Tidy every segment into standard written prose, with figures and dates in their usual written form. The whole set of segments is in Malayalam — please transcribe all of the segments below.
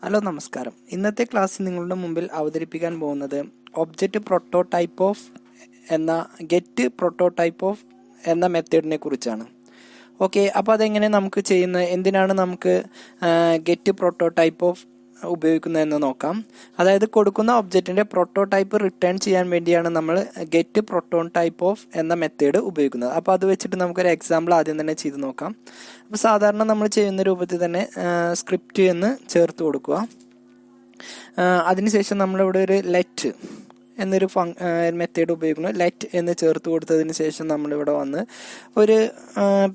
ഹലോ നമസ്കാരം. ഇന്നത്തെ ക്ലാസ്സിൽ നിങ്ങളുടെ മുമ്പിൽ അവതരിപ്പിക്കാൻ പോകുന്നത് ഒബ്ജക്റ്റ് പ്രോട്ടോടൈപ്പ് ഓഫ് എന്ന ഗെറ്റ് പ്രോട്ടോടൈപ്പ് ഓഫ് എന്ന മെത്തേഡിനെ കുറിച്ചാണ്. ഓക്കെ, അപ്പോൾ അതെങ്ങനെ നമുക്ക് ചെയ്യുന്നത്, എന്തിനാണ് നമുക്ക് ഗെറ്റ് പ്രോട്ടോടൈപ്പ് ഓഫ് ഉപയോഗിക്കുന്നതെന്ന് നോക്കാം. അതായത് കൊടുക്കുന്ന ഒബ്ജക്റ്റിൻ്റെ പ്രോട്ടോടൈപ്പ് റിട്ടേൺ ചെയ്യാൻ വേണ്ടിയാണ് നമ്മൾ ഗെറ്റ് പ്രോട്ടോടൈപ്പ് ഓഫ് എന്ന മെത്തേഡ് ഉപയോഗിക്കുന്നത്. അപ്പോൾ അത് വെച്ചിട്ട് നമുക്കൊരു എക്സാമ്പിൾ ആദ്യം തന്നെ ചെയ്ത് നോക്കാം. അപ്പോൾ സാധാരണ നമ്മൾ ചെയ്യുന്ന രൂപത്തിൽ തന്നെ സ്ക്രിപ്റ്റ് എന്ന് ചേർത്ത് കൊടുക്കുക. അതിനുശേഷം നമ്മളിവിടെ ഒരു ലെറ്റ് എന്നൊരു മെത്തേഡ് ഉപയോഗിക്കുന്നു. ലെറ്റ് എന്ന് ചേർത്ത് കൊടുത്തതിന് ശേഷം നമ്മളിവിടെ വന്ന് ഒരു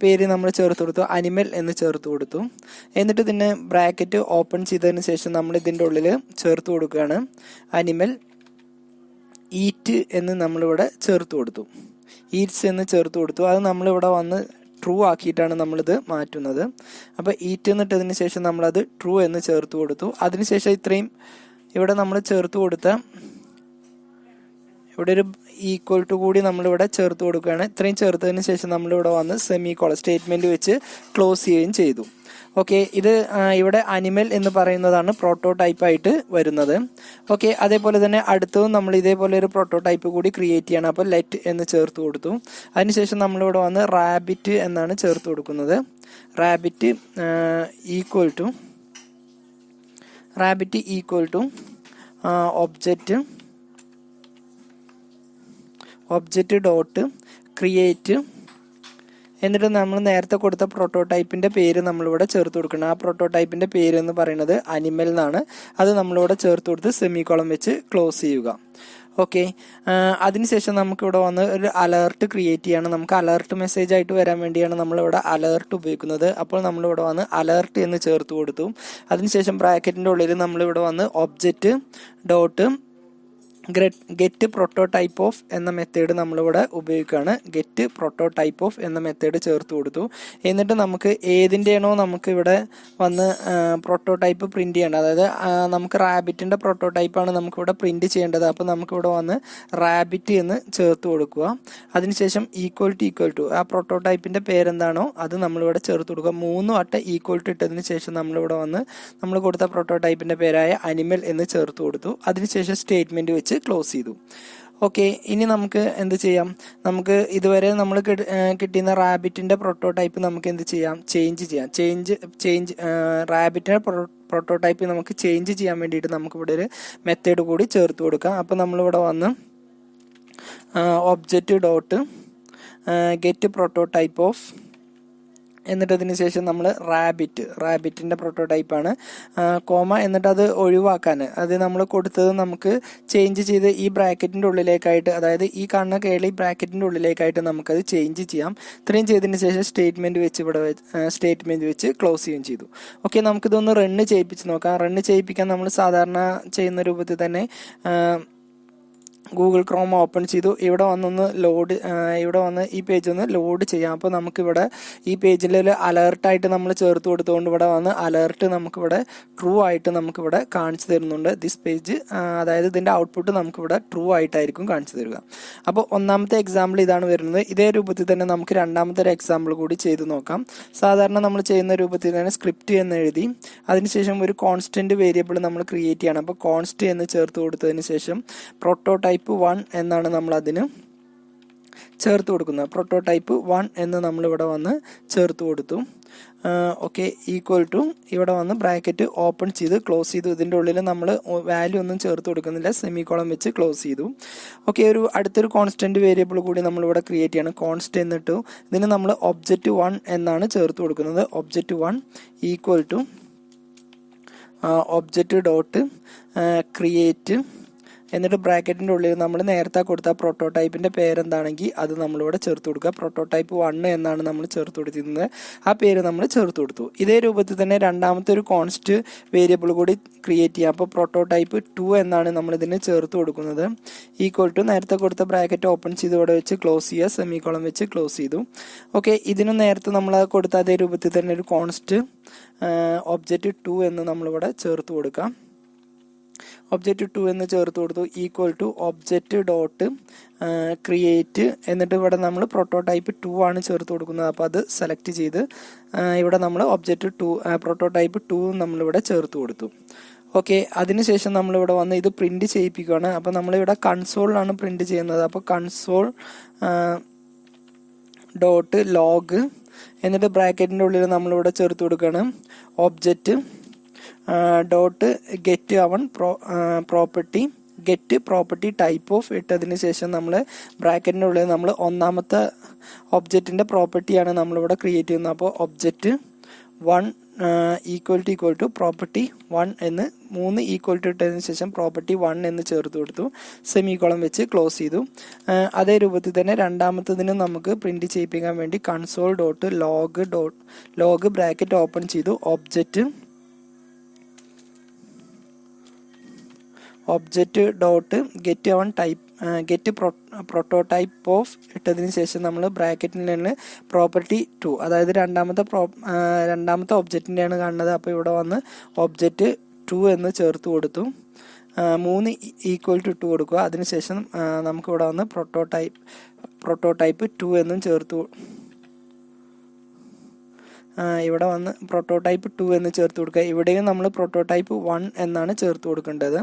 പേര് നമ്മൾ ചേർത്ത് കൊടുത്തു, അനിമൽ എന്ന് ചേർത്ത് കൊടുത്തു. എന്നിട്ട് ഇതിന് ബ്രാക്കറ്റ് ഓപ്പൺ ചെയ്തതിന് ശേഷം നമ്മൾ ഇതിൻ്റെ ഉള്ളിൽ ചേർത്ത് കൊടുക്കുകയാണ് അനിമൽ ഈറ്റ് എന്ന് നമ്മളിവിടെ ചേർത്ത് കൊടുത്തു, ഈറ്റ്സ് എന്ന് ചേർത്ത് കൊടുത്തു. അത് നമ്മളിവിടെ വന്ന് ട്രൂ ആക്കിയിട്ടാണ് നമ്മളിത് മാറ്റുന്നത്. അപ്പോൾ ഈറ്റ് എന്നിട്ടതിന് ശേഷം നമ്മളത് ട്രൂ എന്ന് ചേർത്ത് കൊടുത്തു. അതിനുശേഷം ഇത്രയും ഇവിടെ നമ്മൾ ചേർത്ത് കൊടുത്ത ഇവിടെ ഒരു ഈക്വൽ ടു കൂടി നമ്മളിവിടെ ചേർത്ത് കൊടുക്കുകയാണ്. ഇത്രയും ചേർത്തതിന് ശേഷം നമ്മളിവിടെ വന്ന് സെമി കോളൻ സ്റ്റേറ്റ്മെൻറ്റ് വെച്ച് ക്ലോസ് ചെയ്യുകയും ചെയ്തു. ഓക്കെ, ഇത് ഇവിടെ അനിമൽ എന്ന് പറയുന്നതാണ് പ്രോട്ടോടൈപ്പായിട്ട് വരുന്നത്. ഓക്കെ, അതേപോലെ തന്നെ അടുത്തതും നമ്മൾ ഇതേപോലെ ഒരു പ്രോട്ടോടൈപ്പ് കൂടി ക്രിയേറ്റ് ചെയ്യണം. അപ്പോൾ ലെറ്റ് എന്ന് ചേർത്ത് കൊടുത്തു. അതിനുശേഷം നമ്മളിവിടെ വന്ന് റാബിറ്റ് എന്നാണ് ചേർത്ത് കൊടുക്കുന്നത്. Rabbit equal to object dot create എന്നിട്ട് നമ്മൾ നേരത്തെ കൊടുത്ത പ്രോട്ടോടൈപ്പിൻ്റെ പേര് നമ്മളിവിടെ ചേർത്ത് കൊടുക്കണം. ആ പ്രോട്ടോടൈപ്പിൻ്റെ പേര് എന്ന് പറയുന്നത് അനിമൽ എന്നാണ്. അത് നമ്മളിവിടെ ചേർത്ത് കൊടുത്ത് സെമിക്കോളം വെച്ച് ക്ലോസ് ചെയ്യുക. ഓക്കെ, അതിനുശേഷം നമുക്കിവിടെ വന്ന് ഒരു അലേർട്ട് ക്രിയേറ്റ് ചെയ്യണം. നമുക്ക് അലേർട്ട് മെസ്സേജ് ആയിട്ട് വരാൻ വേണ്ടിയാണ് നമ്മളിവിടെ അലേർട്ട് ഉപയോഗിക്കുന്നത്. അപ്പോൾ നമ്മളിവിടെ വന്ന് അലേർട്ട് എന്ന് ചേർത്ത് കൊടുത്തു. അതിനുശേഷം ബ്രാക്കറ്റിൻ്റെ ഉള്ളിൽ നമ്മളിവിടെ വന്ന് object dot get prototype of എന്ന മെത്തേഡ് നമ്മളിവിടെ ഉപയോഗിക്കുകയാണ്. ഗെറ്റ് പ്രോട്ടോടൈപ്പ് ഓഫ് എന്ന മെത്തേഡ് ചേർത്ത് കൊടുത്തു. എന്നിട്ട് നമുക്ക് ഏതിൻ്റെയാണോ നമുക്ക് ഇവിടെ വന്ന് പ്രോട്ടോടൈപ്പ് പ്രിന്റ് ചെയ്യേണ്ടത്, അതായത് നമുക്ക് റാബിറ്റിൻ്റെ പ്രോട്ടോടൈപ്പാണ് നമുക്കിവിടെ പ്രിന്റ് ചെയ്യേണ്ടത്. അപ്പോൾ നമുക്കിവിടെ വന്ന് റാബിറ്റ് എന്ന് ചേർത്ത് കൊടുക്കുക. അതിനുശേഷം ഈക്വൽ ടു ആ പ്രോട്ടോടൈപ്പിൻ്റെ പേരെന്താണോ അത് നമ്മളിവിടെ ചേർത്ത് കൊടുക്കുക. 3 വട്ടം ഈക്വൽ ടു ഇട്ടതിന് ശേഷം നമ്മളിവിടെ വന്ന് നമ്മൾ കൊടുത്ത പ്രോട്ടോടൈപ്പിൻ്റെ പേരായ അനിമൽ എന്ന് ചേർത്ത് കൊടുത്തു. അതിനുശേഷം സ്റ്റേറ്റ്മെൻറ്റ് വെച്ച് ക്ലോസ് ചെയ്തു. ഓക്കെ, ഇനി നമുക്ക് എന്ത് ചെയ്യാം, നമുക്ക് ഇതുവരെ നമ്മൾ കിട്ടിയുന്ന റാബിറ്റിൻ്റെ പ്രോട്ടോടൈപ്പ് നമുക്ക് എന്ത് ചെയ്യാം, ചേഞ്ച് റാബിറ്റിൻ്റെ പ്രോട്ടോടൈപ്പ് നമുക്ക് ചേഞ്ച് ചെയ്യാൻ വേണ്ടിയിട്ട് നമുക്കിവിടെ ഒരു മെത്തേഡ് കൂടി ചേർത്ത് കൊടുക്കാം. അപ്പോൾ നമ്മളിവിടെ വന്ന് object dot get prototype of എന്നിട്ട് അതിന് ശേഷം നമ്മൾ റാബിറ്റിൻ്റെ പ്രോട്ടോടൈപ്പാണ് കോമ എന്നിട്ട് അത് ഒഴിവാക്കാൻ അത് നമ്മൾ കൊടുത്തത് നമുക്ക് ചേഞ്ച് ചെയ്ത് ഈ ബ്രാക്കറ്റിൻ്റെ ഉള്ളിലേക്കായിട്ട്, അതായത് ഈ കാണുന്ന കേളി ബ്രാക്കറ്റിൻ്റെ ഉള്ളിലേക്കായിട്ട് നമുക്കത് ചേഞ്ച് ചെയ്യാം. ഇത്രയും ചെയ്തതിന് ശേഷം സ്റ്റേറ്റ്മെൻറ്റ് വെച്ച് ക്ലോസ് ചെയ്യുകയും ചെയ്തു. ഓക്കെ, നമുക്കിതൊന്ന് റണ്ണ് ചെയ്യിപ്പിച്ച് നോക്കാം. റണ്ണ് ചെയ്യിപ്പിക്കാൻ നമ്മൾ സാധാരണ ചെയ്യുന്ന രൂപത്തിൽ തന്നെ ഗൂഗിൾ ക്രോം ഓപ്പൺ ചെയ്തു. ഇവിടെ വന്ന് ഈ പേജ് ഒന്ന് ലോഡ് ചെയ്യാം. അപ്പോൾ നമുക്കിവിടെ ഈ പേജിൽ ഒരു അലേർട്ടായിട്ട് നമ്മൾ ചേർത്ത് കൊടുത്തുകൊണ്ട് ഇവിടെ വന്ന് അലേർട്ട് നമുക്കിവിടെ ട്രൂ ആയിട്ട് നമുക്കിവിടെ കാണിച്ചു തരുന്നുണ്ട്. ദിസ് പേജ്, അതായത് ഇതിൻ്റെ ഔട്ട്പുട്ട് നമുക്കിവിടെ ട്രൂ ആയിട്ടായിരിക്കും കാണിച്ചു തരിക. അപ്പോൾ ഒന്നാമത്തെ എക്സാമ്പിൾ ഇതാണ് വരുന്നത്. ഇതേ രൂപത്തിൽ തന്നെ നമുക്ക് രണ്ടാമത്തെ ഒരു എക്സാമ്പിൾ കൂടി ചെയ്ത് നോക്കാം. സാധാരണ നമ്മൾ ചെയ്യുന്ന രൂപത്തിൽ തന്നെ സ്ക്രിപ്റ്റ് എന്ന് എഴുതി അതിനുശേഷം ഒരു കോൺസ്റ്റന്റ് വേരിയബിൾ നമ്മൾ ക്രിയേറ്റ് ചെയ്യണം. അപ്പോൾ കോൺസ്റ്റ് എന്ന് ചേർത്ത് കൊടുത്തതിന് ശേഷം പ്രോട്ടോടൈപ്പ് 1 എന്നാണ് നമ്മൾ അതിന് ചേർത്ത് കൊടുക്കുന്നത്. പ്രോട്ടോടൈപ്പ് 1 എന്ന് നമ്മളിവിടെ വന്ന് ചേർത്ത് കൊടുത്തു. ഓക്കെ, ഈക്വൽ ടു ഇവിടെ വന്ന് ബ്രാക്കറ്റ് ഓപ്പൺ ചെയ്ത് ക്ലോസ് ചെയ്തു. ഇതിൻ്റെ ഉള്ളിൽ നമ്മൾ വാല്യൂ ഒന്നും ചേർത്ത് കൊടുക്കുന്നില്ല, സെമിക്കോളം വെച്ച് ക്ലോസ് ചെയ്തു. ഓക്കെ, അടുത്തൊരു കോൺസ്റ്റന്റ് വേരിയബിൾ കൂടി നമ്മളിവിടെ ക്രിയേറ്റ് ചെയ്യണം. കോൺസ്റ്റ് എന്നിട്ട് ഇതിന് നമ്മൾ ഒബ്ജക്റ്റ് 1 എന്നാണ് ചേർത്ത് കൊടുക്കുന്നത്. Object 1 equal to object dot create എന്നിട്ട് ബ്രാക്കറ്റിൻ്റെ ഉള്ളിൽ നമ്മൾ നേരത്തെ കൊടുത്ത പ്രോട്ടോടൈപ്പിൻ്റെ പേരെന്താണെങ്കിൽ അത് നമ്മളിവിടെ ചേർത്ത് കൊടുക്കുക. പ്രോട്ടോടൈപ്പ് 1 എന്നാണ് നമ്മൾ ചേർത്ത് കൊടുത്തിരുന്നത്. ആ പേര് നമ്മൾ ചേർത്ത് കൊടുത്തു. ഇതേ രൂപത്തിൽ തന്നെ രണ്ടാമത്തെ ഒരു കോൺസ്റ്റ് വേരിയബിൾ കൂടി ക്രിയേറ്റ് ചെയ്യാം. അപ്പോൾ പ്രോട്ടോടൈപ്പ് 2 എന്നാണ് നമ്മളിതിന് ചേർത്ത് കൊടുക്കുന്നത്. ഈക്വൽ ടു നേരത്തെ കൊടുത്ത ബ്രാക്കറ്റ് ഓപ്പൺ ചെയ്ത് ഇവിടെ വെച്ച് ക്ലോസ് ചെയ്യുക, സെമിക്കോളം വെച്ച് ക്ലോസ് ചെയ്തു. ഓക്കെ, ഇതിന് നേരത്തെ നമ്മൾ കൊടുത്ത അതേ രൂപത്തിൽ തന്നെ ഒരു കോൺസ്റ്റ് ഒബ്ജക്റ്റ് 2 എന്ന് നമ്മളിവിടെ ചേർത്ത് കൊടുക്കാം. ഒബ്ജക്റ്റ് 2 എന്ന് ചേർത്ത് കൊടുത്തു. Equal to object dot create എന്നിട്ട് ഇവിടെ നമ്മൾ പ്രോട്ടോടൈപ്പ് 2 ആണ് ചേർത്ത് കൊടുക്കുന്നത്. അപ്പോൾ അത് സെലക്ട് ചെയ്ത് ഇവിടെ നമ്മൾ ഒബ്ജക്റ്റ് 2 പ്രോട്ടോടൈപ്പ് 2 നമ്മളിവിടെ ചേർത്ത് കൊടുത്തു. ഓക്കെ, അതിനുശേഷം നമ്മളിവിടെ വന്ന് ഇത് പ്രിന്റ് ചെയ്യിപ്പിക്കുകയാണ്. അപ്പോൾ നമ്മളിവിടെ കൺസോളിലാണ് പ്രിന്റ് ചെയ്യുന്നത്. അപ്പോൾ കൺസോൾ ഡോട്ട് ലോഗ് എന്നിട്ട് ബ്രാക്കറ്റിൻ്റെ ഉള്ളിൽ നമ്മളിവിടെ ചേർത്ത് കൊടുക്കുകയാണ് object dot get own property get property type of ഇട്ടതിന് ശേഷം നമ്മൾ ബ്രാക്കറ്റിൻ്റെ ഉള്ളിൽ നമ്മൾ ഒന്നാമത്തെ ഒബ്ജക്റ്റിൻ്റെ പ്രോപ്പർട്ടിയാണ് നമ്മളിവിടെ ക്രിയേറ്റ് ചെയ്യുന്നത്. അപ്പോൾ ഒബ്ജക്റ്റ് 1 ഈക്വൽ ടു പ്രോപ്പർട്ടി 1 എന്ന് 3 ഈക്വൽ ടു ഇട്ടതിന് ശേഷം പ്രോപ്പർട്ടി 1 എന്ന് ചേർത്ത് കൊടുത്തു, സെമിക്കോളം വെച്ച് ക്ലോസ് ചെയ്തു. അതേ രൂപത്തിൽ തന്നെ രണ്ടാമത്തതിനും നമുക്ക് പ്രിന്റ് ചെയ്യിപ്പിക്കാൻ വേണ്ടി console dot log bracket open ചെയ്തു object dot get prototype of ഇട്ടതിന് ശേഷം നമ്മൾ ബ്രാക്കറ്റിൽ നിന്ന് പ്രോപ്പർട്ടി 2, അതായത് രണ്ടാമത്തെ ഒബ്ജക്റ്റിൻ്റെയാണ് കാണുന്നത്. അപ്പോൾ ഇവിടെ വന്ന് ഒബ്ജക്റ്റ് 2 എന്ന് ചേർത്ത് കൊടുത്തു, 3 ഈക്വൽ ടു 2 കൊടുക്കുക. അതിനുശേഷം നമുക്കിവിടെ വന്ന് പ്രോട്ടോടൈപ്പ് 2 എന്നും ചേർത്തു, ഇവിടെ വന്ന് പ്രോട്ടോടൈപ്പ് 2 എന്ന് ചേർത്ത് കൊടുക്കുക. ഇവിടെയും നമ്മൾ പ്രോട്ടോടൈപ്പ് 1 എന്നാണ് ചേർത്ത് കൊടുക്കേണ്ടത്.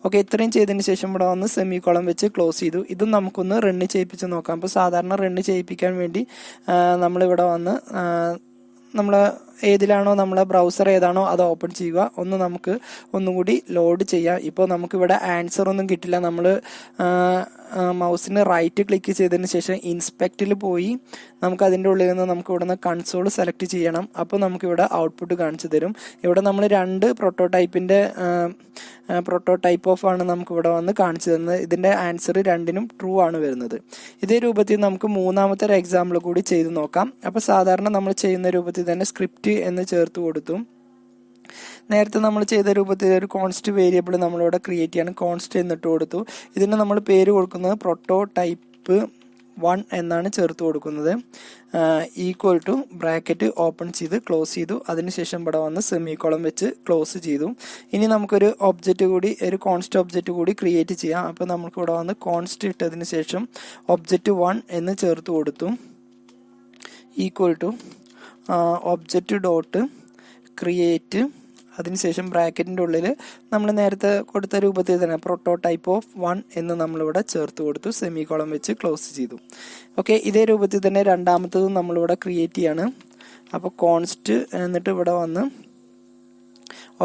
ഓക്കെ, ഇത്രയും ചെയ്തതിന് ശേഷം ഇവിടെ വന്ന് സെമിക്കോളം വെച്ച് ക്ലോസ് ചെയ്തു. ഇതും നമുക്കൊന്ന് റണ്ണ് ചെയ്യിപ്പിച്ച് നോക്കാം. അപ്പോൾ സാധാരണ റണ്ണ് ചെയ്യിപ്പിക്കാൻ വേണ്ടി നമ്മളിവിടെ വന്ന് നമ്മൾ ഏതിലാണോ നമ്മളെ ബ്രൗസർ ഏതാണോ അത് ഓപ്പൺ ചെയ്യുക. നമുക്ക് ഒന്നുകൂടി ലോഡ് ചെയ്യാം. ഇപ്പോൾ നമുക്കിവിടെ ആൻസർ ഒന്നും കിട്ടില്ല. നമ്മൾ മൗസിന് റൈറ്റ് ക്ലിക്ക് ചെയ്തതിന് ശേഷം ഇൻസ്പെക്റ്റിൽ പോയി നമുക്ക് അതിൻ്റെ ഉള്ളിൽ നിന്ന് നമുക്ക് ഇവിടെ നിന്ന് കൺസോൾ സെലക്ട് ചെയ്യണം. അപ്പോൾ നമുക്കിവിടെ ഔട്ട്പുട്ട് കാണിച്ചു തരും. ഇവിടെ നമ്മൾ 2 പ്രോട്ടോടൈപ്പ് ഓഫ് ആണ് നമുക്കിവിടെ വന്ന് കാണിച്ചു തരുന്നത്. ഇതിൻ്റെ ആൻസർ രണ്ടിനും ട്രൂ ആണ് വരുന്നത്. ഇതേ രൂപത്തിൽ നമുക്ക് മൂന്നാമത്തെ ഒരു എക്സാമ്പിൾ കൂടി ചെയ്ത് നോക്കാം. അപ്പോൾ സാധാരണ നമ്മൾ ചെയ്യുന്ന രൂപത്തിൽ തന്നെ സ്ക്രിപ്റ്റ് എന്ന് ചേർത്ത് കൊടുത്തു. നേരത്തെ നമ്മൾ ചെയ്ത രൂപത്തിൽ ഒരു കോൺസ്റ്റ് വേരിയബിൾ നമ്മളിവിടെ ക്രിയേറ്റ് ചെയ്യാണ്, കോൺസ്റ്റ് എന്നിട്ട് കൊടുത്തു. ഇതിന് നമ്മൾ പേര് കൊടുക്കുന്നത് പ്രോട്ടോടൈപ്പ് 1 എന്നാണ് ചേർത്ത് കൊടുക്കുന്നത്. ഈക്വൽ ടു ബ്രാക്കറ്റ് ഓപ്പൺ ചെയ്ത് ക്ലോസ് ചെയ്തു. അതിനുശേഷം ഇവിടെ വന്ന് സെമിക്കോളം വെച്ച് ക്ലോസ് ചെയ്തു. ഇനി നമുക്കൊരു ഒരു കോൺസ്റ്റ് ഒബ്ജക്റ്റ് കൂടി ക്രിയേറ്റ് ചെയ്യാം. അപ്പോൾ നമുക്ക് ഇവിടെ വന്ന് കോൺസ്റ്റ് ഇട്ടതിന് ശേഷം ഒബ്ജക്റ്റ് 1 എന്ന് ചേർത്ത് കൊടുത്തു, equal to object dot create, അതിനുശേഷം ബ്രാക്കറ്റിൻ്റെ ഉള്ളിൽ നമ്മൾ നേരത്തെ കൊടുത്ത രൂപത്തിൽ തന്നെ പ്രോട്ടോടൈപ്പ് ഓഫ് 1 എന്ന് നമ്മളിവിടെ ചേർത്ത് കൊടുത്തു, സെമിക്കോളം വെച്ച് ക്ലോസ് ചെയ്തു. ഓക്കെ, ഇതേ രൂപത്തിൽ തന്നെ രണ്ടാമത്തതും നമ്മളിവിടെ ക്രിയേറ്റ് ചെയ്യാണ്. അപ്പോൾ കോൺസ്റ്റ് എന്നിട്ട് ഇവിടെ വന്ന്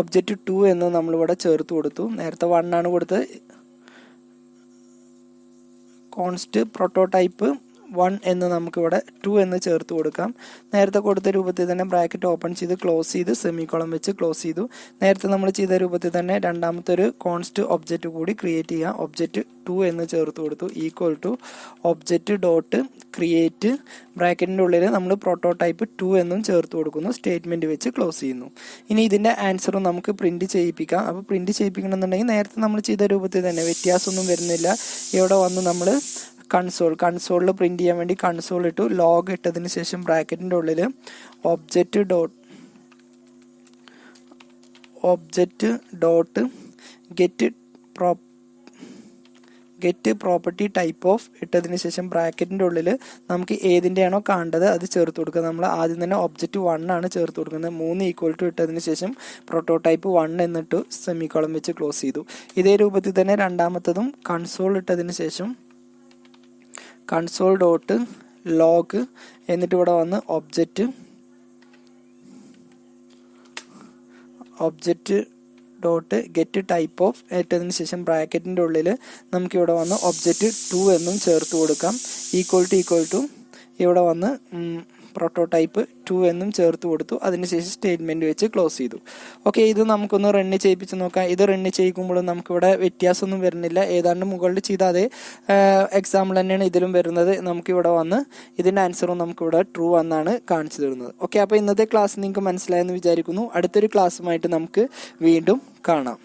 ഒബ്ജക്റ്റ് 2 എന്ന് നമ്മളിവിടെ ചേർത്ത് കൊടുത്തു. നേരത്തെ 1 ആണ് കൊടുത്തത്. കോൺസ്റ്റ് പ്രോട്ടോടൈപ്പ് 1 എന്ന് നമുക്കിവിടെ 2 എന്ന് ചേർത്ത് കൊടുക്കാം. നേരത്തെ കൊടുത്ത രൂപത്തിൽ തന്നെ ബ്രാക്കറ്റ് ഓപ്പൺ ചെയ്ത് ക്ലോസ് ചെയ്ത് സെമിക്കോളം വെച്ച് ക്ലോസ് ചെയ്തു. നേരത്തെ നമ്മൾ ചെയ്ത രൂപത്തിൽ തന്നെ രണ്ടാമത്തെ ഒരു കോൺസ്റ്റ് ഒബ്ജക്റ്റ് കൂടി ക്രിയേറ്റ് ചെയ്യാം. ഒബ്ജക്റ്റ് 2 എന്ന് ചേർത്ത് കൊടുത്തു, equal to object dot create, ബ്രാക്കറ്റിൻ്റെ ഉള്ളിൽ നമ്മൾ പ്രോട്ടോടൈപ്പ് 2 എന്നും ചേർത്ത് കൊടുക്കുന്നു, സ്റ്റേറ്റ്മെന്റ് വെച്ച് ക്ലോസ് ചെയ്യുന്നു. ഇനി ഇതിൻ്റെ ആൻസറും നമുക്ക് പ്രിന്റ് ചെയ്യിപ്പിക്കാം. അപ്പോൾ പ്രിന്റ് ചെയ്യിപ്പിക്കണമെന്നുണ്ടെങ്കിൽ നേരത്തെ നമ്മൾ ചെയ്ത രൂപത്തിൽ തന്നെ വ്യത്യാസമൊന്നും വരുന്നില്ല. ഇവിടെ വന്ന് നമ്മൾ കൺസോളിൽ പ്രിന്റ് ചെയ്യാൻ വേണ്ടി കൺസോൾ ഇട്ടു, ലോഗ് ഇട്ടതിന് ശേഷം ബ്രാക്കറ്റിൻ്റെ ഉള്ളിൽ object dot get property type of ഇട്ടതിന് ശേഷം ബ്രാക്കറ്റിൻ്റെ ഉള്ളിൽ നമുക്ക് ഏതിൻ്റെയാണോ കാണേണ്ടത് അത് ചേർത്ത് കൊടുക്കുക. നമ്മൾ ആദ്യം തന്നെ ഒബ്ജക്റ്റ് 1 ആണ് ചേർത്ത് കൊടുക്കുന്നത്. 3 ഈക്വൽ ടു ഇട്ടതിന് ശേഷം പ്രോട്ടോടൈപ്പ് 1 എന്നിട്ട് സെമിക്കോളം വെച്ച് ക്ലോസ് ചെയ്തു. ഇതേ രൂപത്തിൽ തന്നെ രണ്ടാമത്തതും കൺസോൾ ഇട്ടതിന് ശേഷം കൺസോൾ ഡോട്ട് ലോഗ് എന്നിട്ട് ഇവിടെ വന്ന് object dot get type of ഇട്ടതിന് ശേഷം ബ്രാക്കറ്റിൻ്റെ ഉള്ളിൽ നമുക്കിവിടെ വന്ന് ഒബ്ജക്റ്റ് 2 എന്നും ചേർത്ത് കൊടുക്കാം, ഈക്വൽ ടു ഇവിടെ വന്ന് പ്രോട്ടോടൈപ്പ് 2 എന്നും ചേർത്ത് കൊടുത്തു. അതിനുശേഷം സ്റ്റേറ്റ്മെന്റ് വെച്ച് ക്ലോസ് ചെയ്തു. ഓക്കെ, ഇത് നമുക്കൊന്ന് റണ്ണ് ചെയ്യിപ്പിച്ച് നോക്കാം. ഇത് റണ്ണ് ചെയ്യിക്കുമ്പോഴും നമുക്കിവിടെ വ്യത്യാസമൊന്നും വരുന്നില്ല. ഏതാണ്ട് മുകളിൽ ചെയ്ത അതേ എക്സാമ്പിൾ തന്നെയാണ് ഇതിലും വരുന്നത്. നമുക്കിവിടെ വന്ന് ഇതിൻ്റെ ആൻസറും നമുക്കിവിടെ ട്രൂ എന്നാണ് കാണിച്ചു തരുന്നത്. ഓക്കെ, അപ്പോൾ ഇന്നത്തെ ക്ലാസ് നിങ്ങൾക്ക് മനസ്സിലായെന്ന് വിചാരിക്കുന്നു. അടുത്തൊരു ക്ലാസ്സുമായിട്ട് നമുക്ക് വീണ്ടും കാണാം.